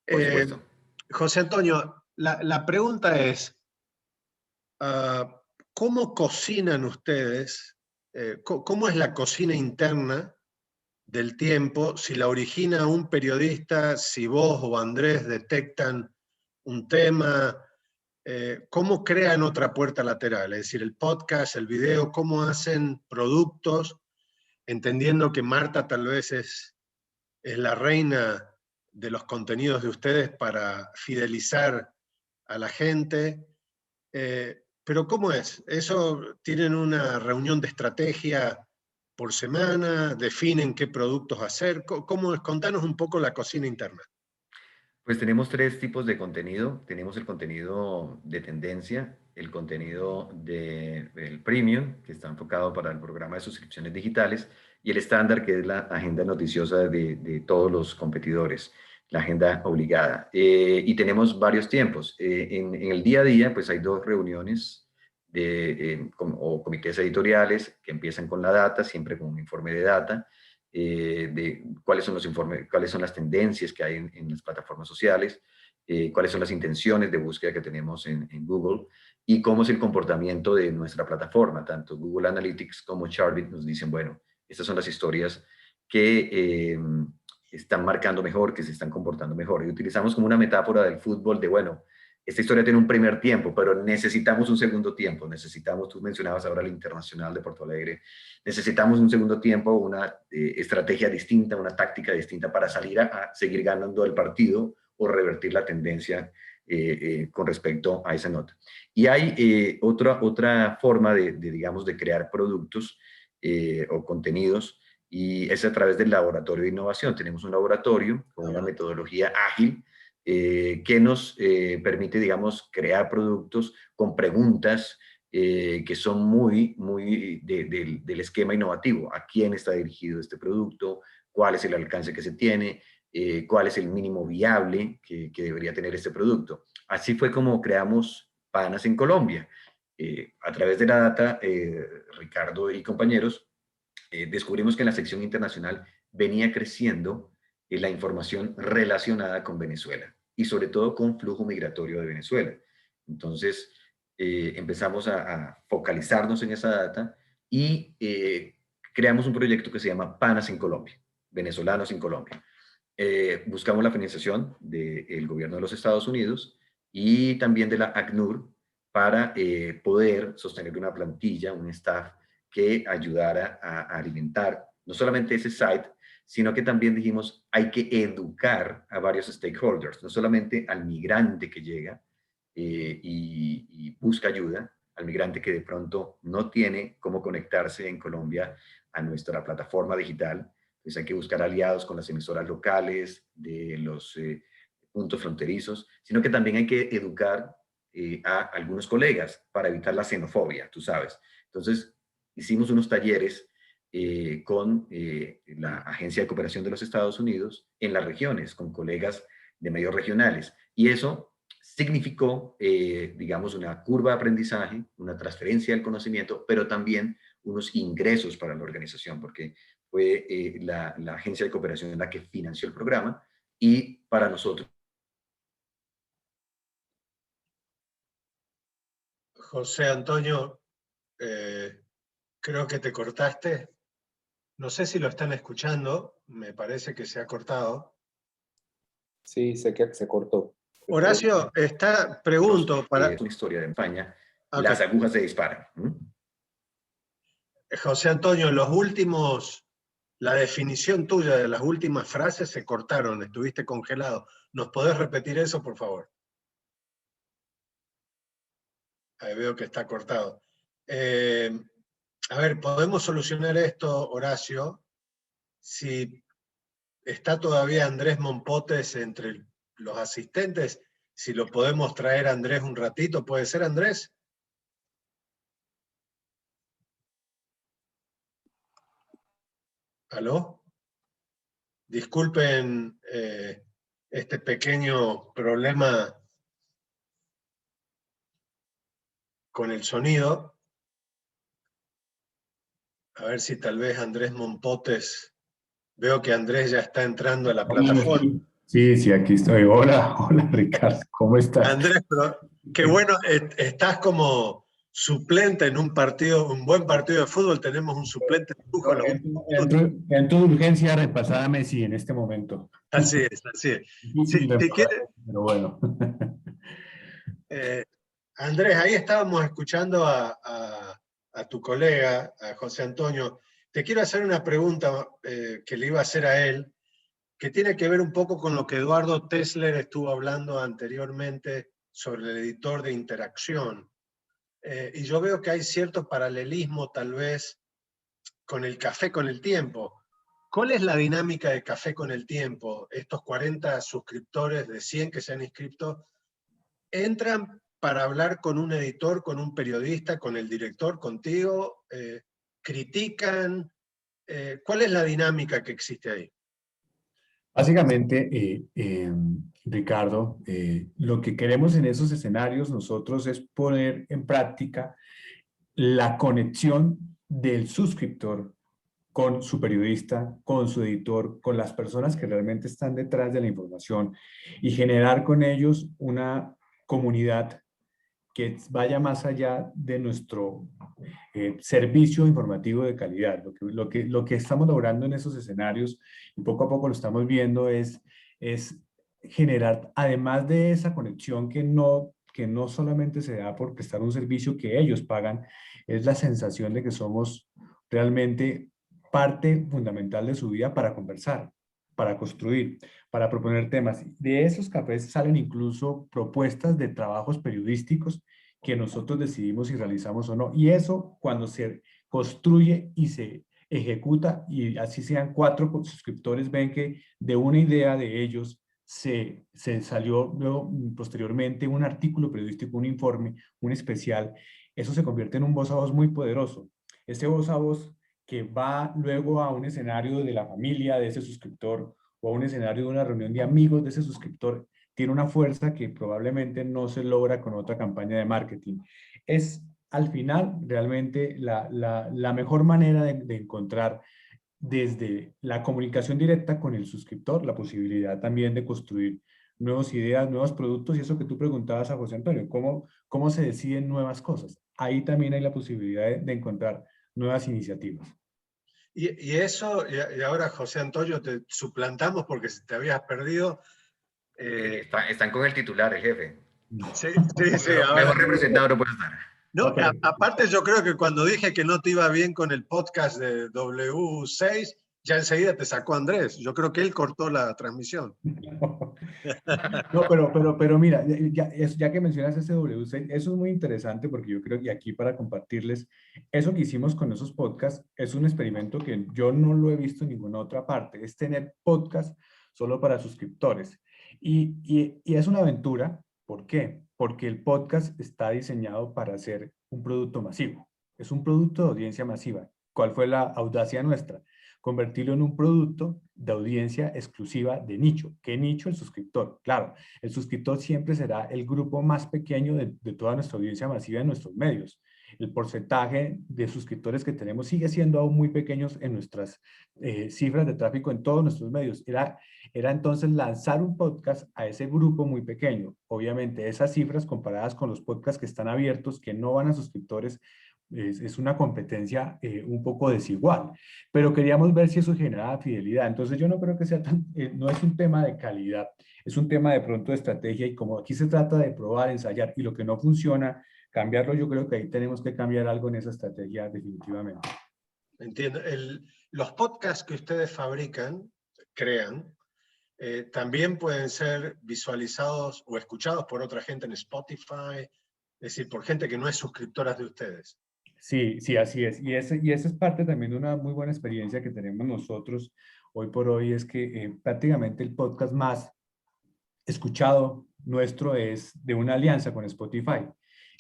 Por Eh, supuesto. José Antonio, la pregunta es, ¿cómo cocinan ustedes? ¿Cómo es la cocina interna del tiempo? Si la origina un periodista, si vos o Andrés detectan un tema, ¿cómo crean otra puerta lateral? Es decir, el podcast, el video, ¿cómo hacen productos? Entendiendo que Marta tal vez es la reina de los contenidos de ustedes para fidelizar a la gente. Pero ¿cómo es? ¿Eso tienen una reunión de estrategia por semana? ¿Definen qué productos hacer? ¿Cómo es? Contanos un poco la cocina interna. Pues tenemos tres tipos de contenido. Tenemos el contenido de tendencia, el contenido del premium, que está enfocado para el programa de suscripciones digitales, y el estándar, que es la agenda noticiosa de todos los competidores, la agenda obligada. Y tenemos varios tiempos. En el día a día, pues hay dos reuniones o comités editoriales que empiezan con la data, siempre con un informe de data, de cuáles son los informes, cuáles son las tendencias que hay en las plataformas sociales, cuáles son las intenciones de búsqueda que tenemos en Google y cómo es el comportamiento de nuestra plataforma. Tanto Google Analytics como Chartbit nos dicen, bueno, estas son las historias que están marcando mejor, que se están comportando mejor. Y utilizamos como una metáfora del fútbol de, bueno, esta historia tiene un primer tiempo, pero necesitamos un segundo tiempo. Necesitamos, tú mencionabas ahora el Internacional de Porto Alegre, necesitamos un segundo tiempo, una estrategia distinta, una táctica distinta para salir a seguir ganando el partido o revertir la tendencia con respecto a esa nota. Y hay otra forma digamos, de crear productos o contenidos, y es a través del laboratorio de innovación. Tenemos un laboratorio con una metodología ágil que nos permite, digamos, crear productos con preguntas que son muy del esquema innovativo. ¿A quién está dirigido este producto? ¿Cuál es el alcance que se tiene? ¿Cuál es el mínimo viable que debería tener este producto? Así fue como creamos Panas en Colombia. A través de la data, Ricardo y compañeros, descubrimos que en la sección internacional venía creciendo la información relacionada con Venezuela y sobre todo con flujo migratorio de Venezuela. Entonces, empezamos a focalizarnos en esa data y creamos un proyecto que se llama Panas en Colombia, venezolanos en Colombia. Buscamos la financiación del gobierno de los Estados Unidos y también de la ACNUR para poder sostener una plantilla, un staff que ayudara a alimentar no solamente ese site, sino que también dijimos hay que educar a varios stakeholders, no solamente al migrante que llega y busca ayuda, al migrante que de pronto no tiene cómo conectarse en Colombia a nuestra plataforma digital. Pues hay que buscar aliados con las emisoras locales de los puntos fronterizos, sino que también hay que educar a algunos colegas para evitar la xenofobia, tú sabes. Entonces, hicimos unos talleres con la Agencia de Cooperación de los Estados Unidos en las regiones, con colegas de medios regionales. Y eso significó, digamos, una curva de aprendizaje, una transferencia del conocimiento, pero también unos ingresos para la organización, porque fue la Agencia de Cooperación la que financió el programa y para nosotros José Antonio, creo que te cortaste. No sé si lo están escuchando, me parece que se ha cortado. Sí, sé que se cortó. Horacio, pregunto para... Una historia de España, Okay. las agujas se disparan. José Antonio, la definición tuya de las últimas frases se cortaron, estuviste congelado. ¿Nos podés repetir eso, por favor? Ahí veo que está cortado. A ver, ¿podemos solucionar esto, Horacio? Si está todavía Andrés Mompotes entre los asistentes, si lo podemos traer a Andrés un ratito, ¿puede ser, Andrés? ¿Aló? Disculpen este pequeño problema con el sonido. A ver si tal vez Andrés Mompotes... Veo que Andrés ya está entrando a la plataforma. Sí, sí, aquí estoy. Hola, hola Ricardo, ¿cómo estás? Andrés, pero qué bueno, estás como suplente en un partido, un buen partido de fútbol, tenemos un suplente de lujo. Entro de urgencia repasada Messi en este momento. Así es, así es. Difícil Si quieres, pero bueno. Andrés, ahí estábamos escuchando a tu colega, a José Antonio. Te quiero hacer una pregunta que le iba a hacer a él, que tiene que ver un poco con lo que Eduardo Tesler estuvo hablando anteriormente sobre el editor de interacción. Y yo veo que hay cierto paralelismo tal vez con el Café con el Tiempo. ¿Cuál es la dinámica de Café con el Tiempo? Estos 40 suscriptores de 100 que se han inscrito, ¿entran para hablar con un editor, con un periodista, con el director, contigo? ¿Critican? ¿Cuál es la dinámica que existe ahí? Básicamente, Ricardo, lo que queremos en esos escenarios nosotros es poner en práctica la conexión del suscriptor con su periodista, con su editor, con las personas que realmente están detrás de la información y generar con ellos una comunidad que vaya más allá de nuestro servicio informativo de calidad. Lo que estamos logrando en esos escenarios, y poco a poco lo estamos viendo, es generar, además de esa conexión que no solamente se da por prestar un servicio que ellos pagan, es la sensación de que somos realmente parte fundamental de su vida para conversar, para construir, para proponer temas. De esos cafés salen incluso propuestas de trabajos periodísticos que nosotros decidimos si realizamos o no. Y eso cuando se construye y se ejecuta, y así sean 4 suscriptores, ven que de una idea de ellos se salió luego, posteriormente un artículo periodístico, un informe, un especial. Eso se convierte en un voz a voz muy poderoso. Este voz a voz que va luego a un escenario de la familia de ese suscriptor o a un escenario de una reunión de amigos de ese suscriptor, tiene una fuerza que probablemente no se logra con otra campaña de marketing. Es al final realmente la mejor manera de encontrar desde la comunicación directa con el suscriptor, la posibilidad también de construir nuevas ideas, nuevos productos, y eso que tú preguntabas a José Antonio, ¿cómo se deciden nuevas cosas? Ahí también hay la posibilidad de encontrar nuevas iniciativas. Y eso, y ahora José Antonio, te suplantamos porque te habías perdido. Están con el titular, el jefe. Sí, ahora, mejor representado no puede estar. No, Okay. Aparte yo creo que cuando dije que no te iba bien con el podcast de W6, ya enseguida te sacó Andrés. Yo creo que él cortó la transmisión. No, pero mira, ya que mencionas ese W6, eso es muy interesante porque yo creo que aquí para compartirles, eso que hicimos con esos podcasts es un experimento que yo no lo he visto en ninguna otra parte, es tener podcast solo para suscriptores. Y es una aventura, ¿por qué? Porque el podcast está diseñado para ser un producto masivo, es un producto de audiencia masiva. ¿Cuál fue la audacia nuestra? Convertirlo en un producto de audiencia exclusiva de nicho. ¿Qué nicho? El suscriptor. Claro, el suscriptor siempre será el grupo más pequeño de toda nuestra audiencia masiva en nuestros medios. el porcentaje de suscriptores que tenemos sigue siendo aún muy pequeños en nuestras cifras de tráfico en todos nuestros medios. Era entonces lanzar un podcast a ese grupo muy pequeño. Obviamente esas cifras comparadas con los podcasts que están abiertos, que no van a suscriptores, es una competencia un poco desigual, pero queríamos ver si eso generaba fidelidad. Entonces yo no creo que sea tan, no es un tema de calidad, es un tema de pronto de estrategia, y como aquí se trata de probar, ensayar, y lo que no funciona, cambiarlo. Yo creo que ahí tenemos que cambiar algo en esa estrategia definitivamente. Entiendo. Los podcasts que ustedes fabrican, crean, también pueden ser visualizados o escuchados por otra gente en Spotify, es decir, por gente que no es suscriptora de ustedes. Sí, sí, así es. Y esa es parte también de una muy buena experiencia que tenemos nosotros hoy por hoy, es que prácticamente el podcast más escuchado nuestro es de una alianza con Spotify.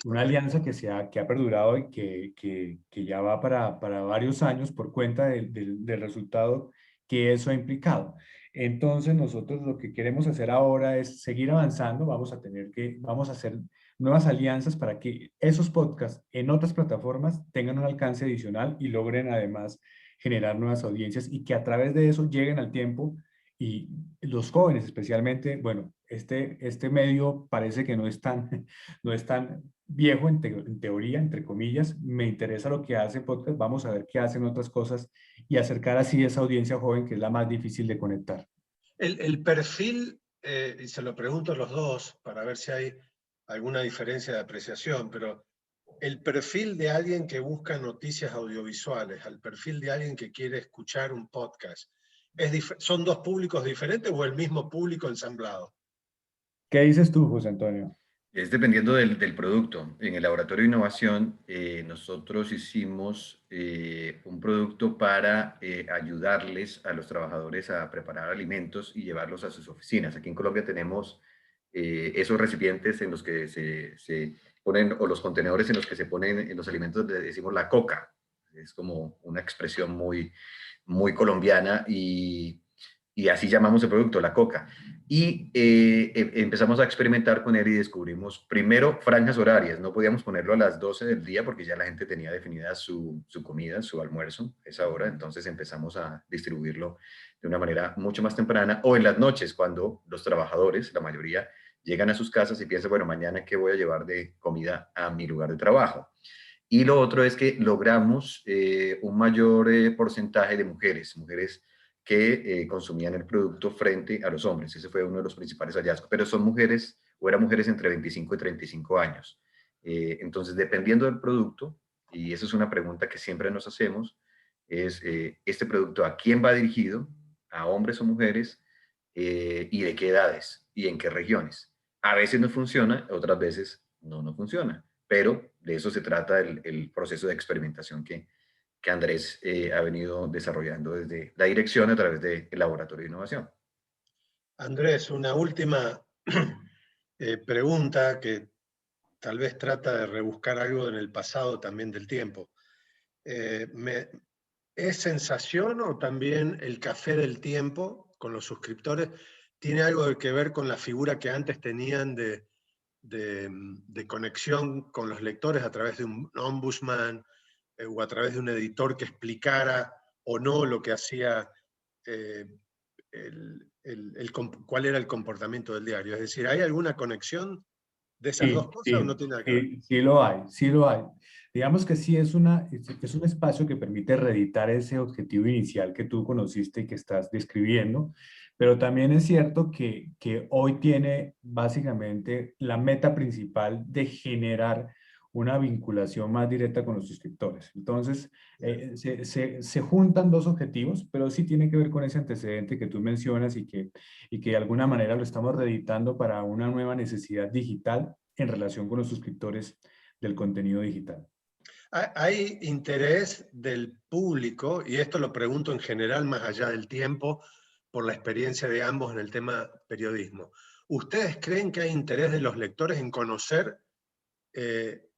Una alianza que ha perdurado y que ya va para varios años por cuenta del resultado que eso ha implicado. Entonces nosotros lo que queremos hacer ahora es seguir avanzando. Vamos a hacer nuevas alianzas para que esos podcasts en otras plataformas tengan un alcance adicional y logren además generar nuevas audiencias, y que a través de eso lleguen al tiempo. Y los jóvenes especialmente, bueno, este medio parece que no es tan, no es tan viejo en teoría, entre comillas. Me interesa lo que hace podcast, vamos a ver qué hacen otras cosas y acercar así esa audiencia joven, que es la más difícil de conectar. El perfil, y se lo pregunto a los dos para ver si hay alguna diferencia de apreciación, pero el perfil de alguien que busca noticias audiovisuales, al perfil de alguien que quiere escuchar un podcast, ¿son dos públicos diferentes o el mismo público ensamblado? ¿Qué dices tú, José Antonio? Es dependiendo del producto. En el laboratorio de innovación, nosotros hicimos un producto para ayudarles a los trabajadores a preparar alimentos y llevarlos a sus oficinas. Aquí en Colombia tenemos esos recipientes en los que se ponen, o los contenedores en los que se ponen en los alimentos, le decimos la coca. Es como una expresión muy, muy colombiana, y así llamamos el producto, la coca. Y empezamos a experimentar con él y descubrimos primero franjas horarias. No podíamos ponerlo a las 12 del día porque ya la gente tenía definida su comida, su almuerzo, esa hora. Entonces empezamos a distribuirlo de una manera mucho más temprana, o en las noches, cuando los trabajadores, la mayoría, llegan a sus casas y piensan, bueno, mañana qué voy a llevar de comida a mi lugar de trabajo. Y lo otro es que logramos un mayor porcentaje de mujeres que consumían el producto frente a los hombres. Ese fue uno de los principales hallazgos. Pero son mujeres, o eran mujeres entre 25 y 35 años. Entonces, dependiendo del producto, y esa es una pregunta que siempre nos hacemos, es este producto a quién va dirigido, a hombres o mujeres, y de qué edades y en qué regiones. A veces no funciona, otras veces no funciona, pero de eso se trata el proceso de experimentación que Andrés ha venido desarrollando desde la dirección a través del Laboratorio de Innovación. Andrés, una última pregunta que tal vez trata de rebuscar algo en el pasado también del tiempo. ¿Es sensación o también el café del tiempo con los suscriptores tiene algo que ver con la figura que antes tenían de conexión con los lectores a través de un ombudsman o a través de un editor que explicara o no lo que hacía, cuál era el comportamiento del diario? Es decir, ¿hay alguna conexión de esas dos cosas o no tiene nada que ver? Sí lo hay, sí lo hay. Digamos que sí es un espacio que permite reeditar ese objetivo inicial que tú conociste y que estás describiendo, pero también es cierto que hoy tiene básicamente la meta principal de generar una vinculación más directa con los suscriptores. Entonces, se juntan dos objetivos, pero sí tiene que ver con ese antecedente que tú mencionas, y que de alguna manera lo estamos reeditando para una nueva necesidad digital en relación con los suscriptores del contenido digital. Hay interés del público, y esto lo pregunto en general más allá del tiempo, por la experiencia de ambos en el tema periodismo. ¿Ustedes creen que hay interés de los lectores en conocer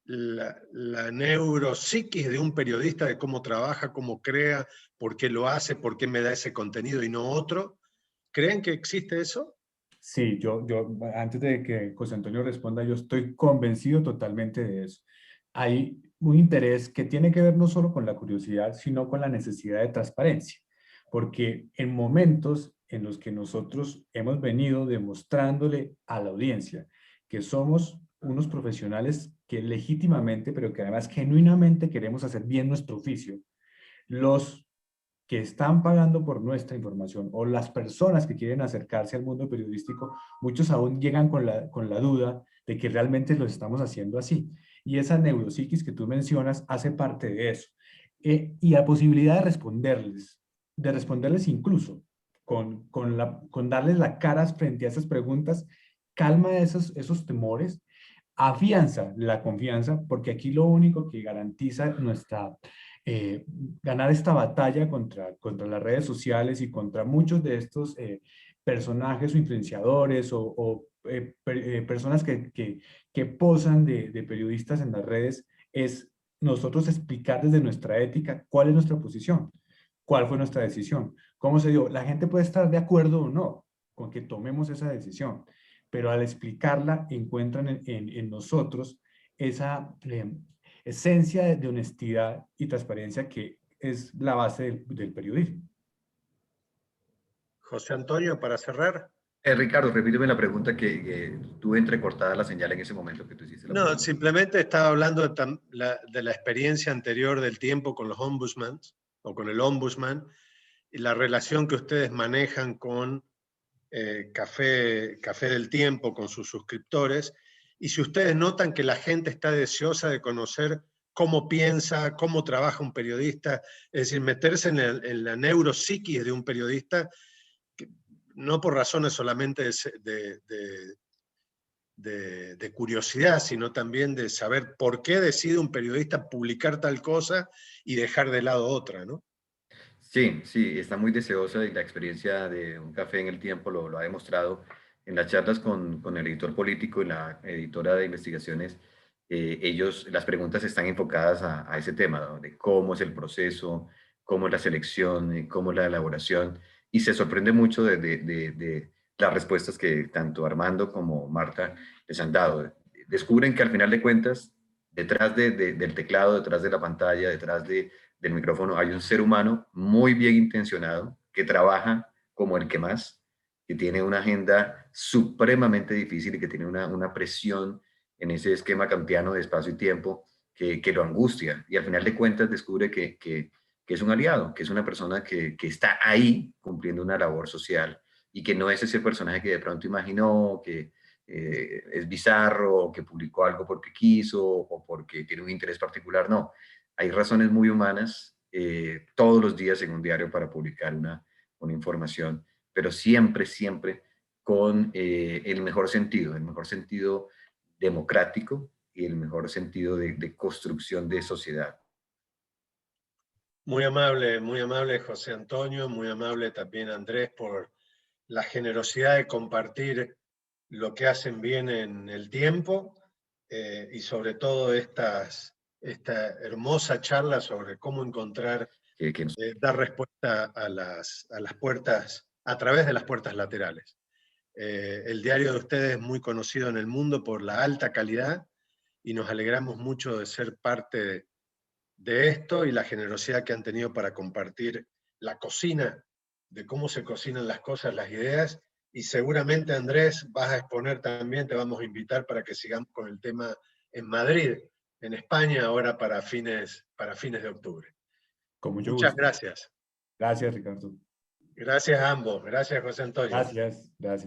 la neuropsiquis de un periodista, de cómo trabaja, cómo crea, por qué lo hace, por qué me da ese contenido y no otro? ¿Creen que existe eso? Sí, antes de que José Antonio responda, yo estoy convencido totalmente de eso. Hay un interés que tiene que ver no solo con la curiosidad, sino con la necesidad de transparencia. Porque en momentos en los que nosotros hemos venido demostrándole a la audiencia que somos unos profesionales que legítimamente, pero que además genuinamente queremos hacer bien nuestro oficio, los que están pagando por nuestra información o las personas que quieren acercarse al mundo periodístico, muchos aún llegan con la duda de que realmente lo estamos haciendo así. Y esa neuropsiquis que tú mencionas hace parte de eso. Y la posibilidad de responderles incluso con darles la cara frente a esas preguntas, calma esos temores, afianza la confianza, porque aquí lo único que garantiza ganar esta batalla contra las redes sociales y contra muchos de estos personajes o influenciadores o personas que posan de periodistas en las redes, es nosotros explicar desde nuestra ética cuál es nuestra posición, cuál fue nuestra decisión, cómo se dio. La gente puede estar de acuerdo o no con que tomemos esa decisión, pero al explicarla encuentran en nosotros esa esencia de honestidad y transparencia que es la base del periodismo. José Antonio, para cerrar. Ricardo, repíteme la pregunta que tuve entrecortada la señal en ese momento que tú hiciste la No, pregunta. simplemente estaba hablando de la experiencia anterior del tiempo con los ombudsman o con el ombudsman y la relación que ustedes manejan con Café del Tiempo, con sus suscriptores, y si ustedes notan que la gente está deseosa de conocer cómo piensa, cómo trabaja un periodista, es decir, meterse en la neuropsiquis de un periodista, no por razones solamente de curiosidad, sino también de saber por qué decide un periodista publicar tal cosa y dejar de lado otra, ¿no? Sí, sí, está muy deseosa y la experiencia de Un Café en el Tiempo lo ha demostrado en las charlas con el editor político y la editora de investigaciones. Las preguntas están enfocadas a ese tema, ¿no? De cómo es el proceso, cómo es la selección, cómo es la elaboración, y se sorprende mucho de las respuestas que tanto Armando como Marta les han dado. Descubren que al final de cuentas, detrás del teclado, detrás de la pantalla, detrás del micrófono, hay un ser humano muy bien intencionado que trabaja como el que más, que tiene una agenda supremamente difícil y que tiene una presión en ese esquema kantiano de espacio y tiempo que lo angustia. Y al final de cuentas descubre que es un aliado, que es una persona que está ahí cumpliendo una labor social y que no es ese personaje que de pronto imaginó, que es bizarro, que publicó algo porque quiso o porque tiene un interés particular. No, hay razones muy humanas todos los días en un diario para publicar una información, pero siempre, siempre con el mejor sentido democrático y el mejor sentido de construcción de sociedad. Muy amable José Antonio, muy amable también Andrés por la generosidad de compartir lo que hacen bien en el tiempo y sobre todo esta hermosa charla sobre cómo encontrar, dar respuesta a las puertas, a través de las puertas laterales. El diario de ustedes es muy conocido en el mundo por la alta calidad y nos alegramos mucho de ser parte de esto y la generosidad que han tenido para compartir la cocina, de cómo se cocinan las cosas, las ideas, y seguramente Andrés vas a exponer también, te vamos a invitar para que sigamos con el tema en Madrid, en España, ahora para fines de octubre. Como yo Muchas gusto. gracias. Gracias, Ricardo. Gracias a ambos. Gracias, José Antonio. Gracias, gracias.